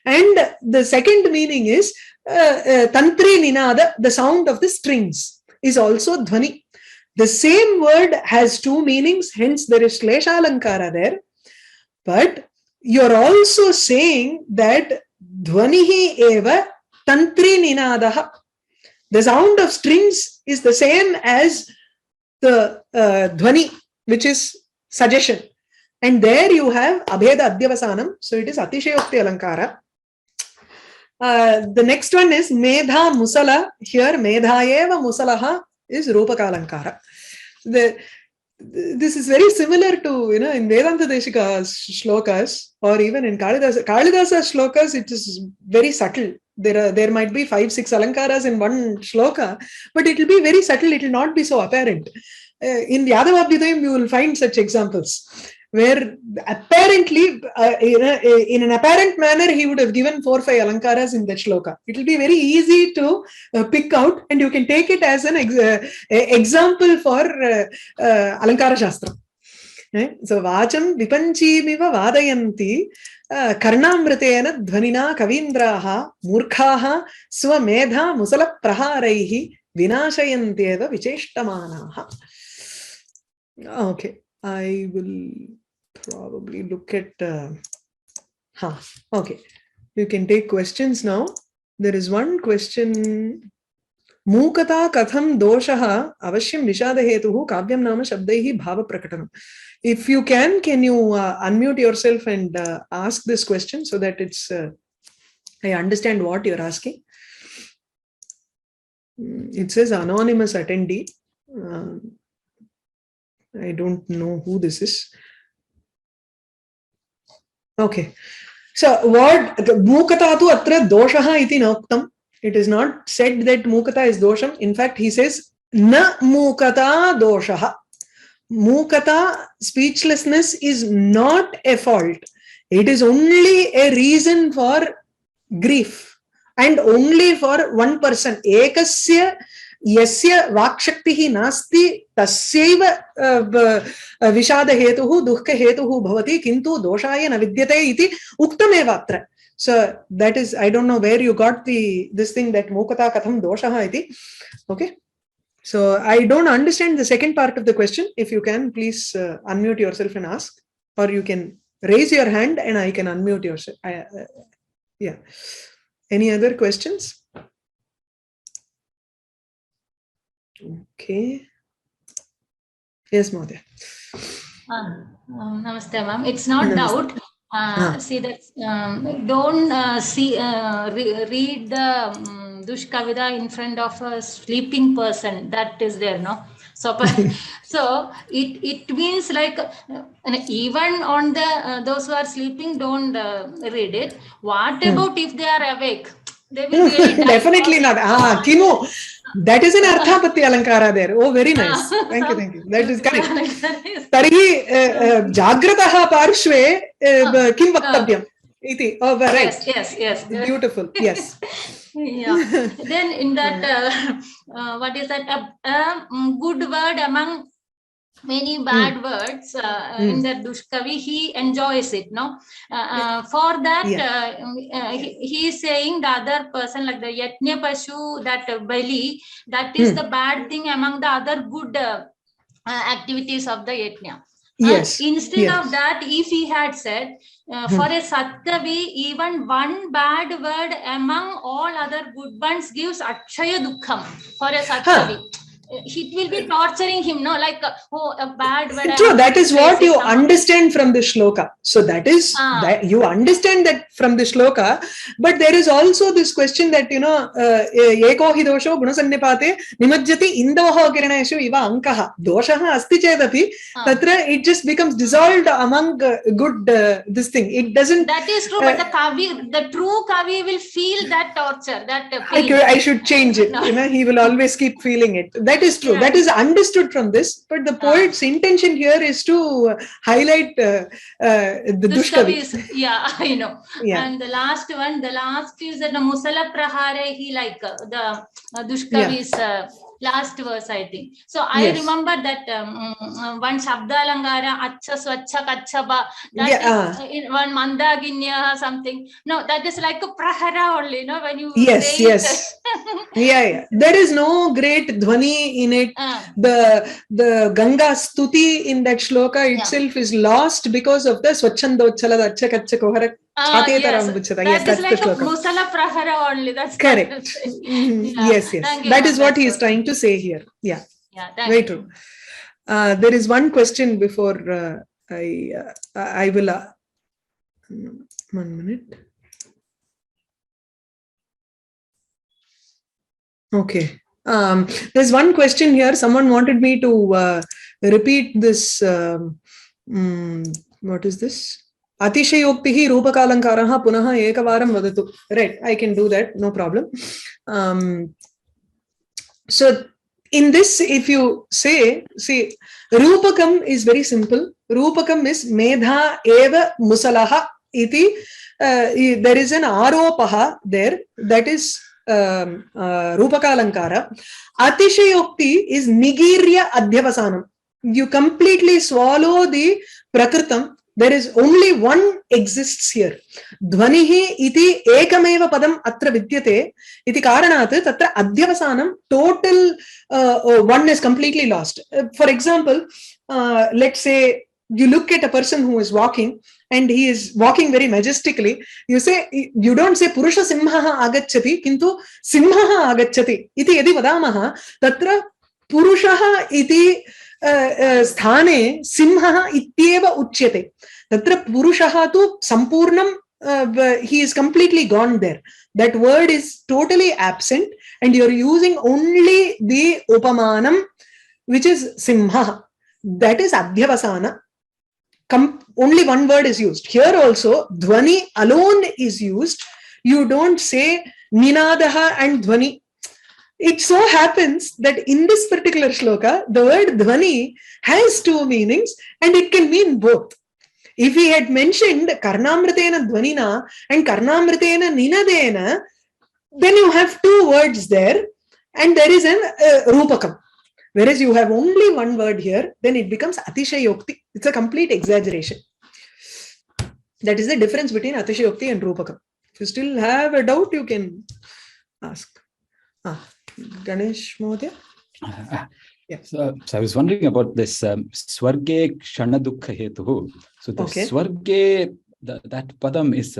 and the second meaning is tantri ninada, the sound of the strings, is also dhvani. The same word has two meanings, hence there is shlesha alankara there. But you're also saying that dhvanihi eva tantri ninadaha. The sound of strings is the same as the dhvani, which is suggestion. And there you have abheda adhyavasanam. So it is atishayokti alankara. The next one is medha musala. Here medha eva musalaha is rupaka alankara. This is very similar to, in Vedanta Deshika's shlokas, or even in Kalidasa's shlokas, it is very subtle. There might be 5-6 alankaras in one shloka, but it will be very subtle. It will not be so apparent. In the Yadavabhyudayam, you will find such examples where apparently, in an apparent manner, he would have given 4-5 alankaras in that shloka. It will be very easy to pick out, and you can take it as an example for alankara shastra. So, vacham vipanchimiva vadayanti karnamritena dhvanina kavindraha murkhaha swamedha musala praharaihi vinashayantyeva vicheshtamanaha. Okay. I will probably look at okay, you can take questions now. There is one question. Mukata katham doshaha avashyam vishadahetuhu kavyam nama shabdaihi bhava prakatanam. If you can you unmute yourself and ask this question so that it's I understand what you're asking. It says anonymous attendee. I don't know who this is. Okay. So, what mukata tu atra doshaha iti noktam. It is not said that mukata is dosham. In fact, he says na mukata doshaha. Mukata, speechlessness, is not a fault. It is only a reason for grief, and only for one person. Ekasya yasya vakshaktihi nasti tasyaiva vishada hetuhu dukkha hetuhu bhavati kintu doshaya na vidyate iti uktameva atra. So that is, I don't know where you got this thing that mukata katham doshaha iti. Okay. So I don't understand the second part of the question. If you can, please unmute yourself and ask, or you can raise your hand and I can unmute yourself. Yeah. Any other questions? Okay. Yes, Madhya. Namaste, ma'am. It's not Namaste. doubt. See that don't read the Dushkavida in front of a sleeping person. That is there, no? So, so it means like even on the those who are sleeping, don't read it. What about if they are awake? They will really die. Definitely not. Kimo. That is an Arthapati Alankara there. Oh, very nice. Thank you, thank you. That is correct. Tarihi Jagrataha Parshve Kim Vaktavyam. Iti. Oh, right. Yes. Beautiful. Yes. Yeah. Then in that, what is that? A good word among many bad words in the Dushkavi, he enjoys it, no? For that, he is saying the other person, like the Yatnya Pashu, that belly, that is the bad thing among the other good activities of the Yatnya. Yes. Instead of that, if he had said, for a Sattvavi, even one bad word among all other good ones gives Akshaya Dukkham for a Sattvavi. It will be torturing him, no? Like, oh, a bad word. True, that is what you understand from the shloka. So that is that you understand that from the shloka, but there is also this question that, you know, eko hi dosho gunasannipate nimajjati indoho kiraneshu iva ankaha doshaha asti chedapi tatra it just becomes dissolved among good this thing. It doesn't. That is true, but the true kavi will feel that torture, that pain. I should change it. You know, he will always keep feeling it. That is true. That is understood from this. But the poet's intention here is to highlight the Dushkavi. Yeah, I know. Yeah. And the last is that the Musala Prahare, he like the Dushkavi's last verse, I think. So I remember that one Shabda Alangara, Acha Swacha Kachaba, that is in one Mandaginya or something. No, that is like a Prahara only, no? When you say yes. Yeah. There is no great dhvani in it. The Ganga Stuti in that shloka itself is lost because of the Swachandochala Acha Kacha Kohara. That is like a Musala Prahara only. That's correct. Yes. That is what he is trying to say here. Yeah. Very true. There is one question before I will. 1 minute. Okay. There's one question here. Someone wanted me to repeat this. What is this? Atishayoktihi rupakalankaraha punaha ekavaram vadatu. Right. I can do that. No problem. So in this, if you see, rupakam is very simple. Rupakam is medha eva musalaha iti. There is an aropaha there. That is Rupakalankara. Atishayokti is Nigirya Adhyavasanam. You completely swallow the Prakritam. There is only one exists here. Dhvanihi iti ekameva padam atra vidyate iti karanat tatra adhyavasanam total one is completely lost. For example, let's say you look at a person who is walking and he is walking very majestically. You don't say Purusha Simhaha agacchati, kintu Simhaha agacchati. Iti yadi vadamaha, tatra Purushaha iti sthane Simhaha ityeva uchyate. Tatra Purushaha tu sampurnam, he is completely gone there. That word is totally absent and you're using only the upamanam, which is Simha. That is Adhyavasana. Only one word is used. Here also, dhvani alone is used. You don't say ninadaha and dhvani. It so happens that in this particular shloka, the word dhvani has two meanings and it can mean both. If he had mentioned karnamritena dhvanina and karnamritena ninadena, then you have two words there and there is an rupakam. Whereas you have only one word here, then it becomes atishayokti. It's a complete exaggeration. That is the difference between atishayokti and rupakam. If you still have a doubt, you can ask. Ganesh Mohdya? Yeah. So I was wondering about this Swarge Kshanadukha Hetuhu. So the Swarge, that padam is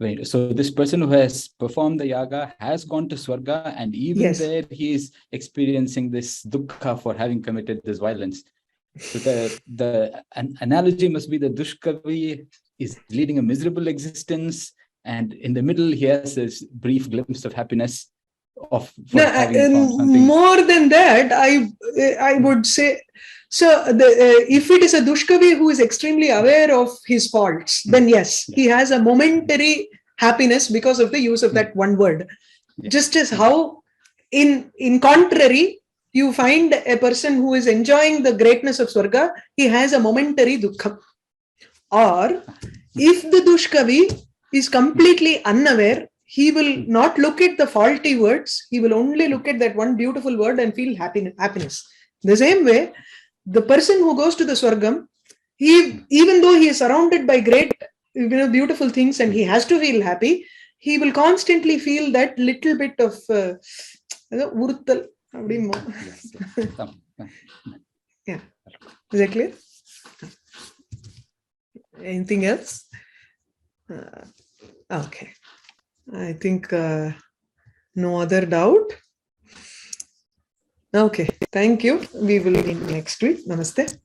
Right. So this person who has performed the yaga has gone to Swarga, and even Yes. there he is experiencing this dukkha for having committed this violence. So an analogy must be the Dushkavi is leading a miserable existence, and in the middle he has this brief glimpse of happiness for having found something. More than that, I would say, so if it is a Dushkavi who is extremely aware of his faults, then yes, he has a momentary happiness because of the use of that one word. Just as how in contrary, you find a person who is enjoying the greatness of Swarga, he has a momentary dukkha. Or if the Dushkavi is completely unaware, he will not look at the faulty words. He will only look at that one beautiful word and feel happiness. The same way, the person who goes to the Swargam, even though he is surrounded by great, beautiful things and he has to feel happy, he will constantly feel that little bit of uruttal. Yeah. Is that clear? Anything else? Okay. I think no other doubt. Okay. Thank you. We will meet next week. Namaste.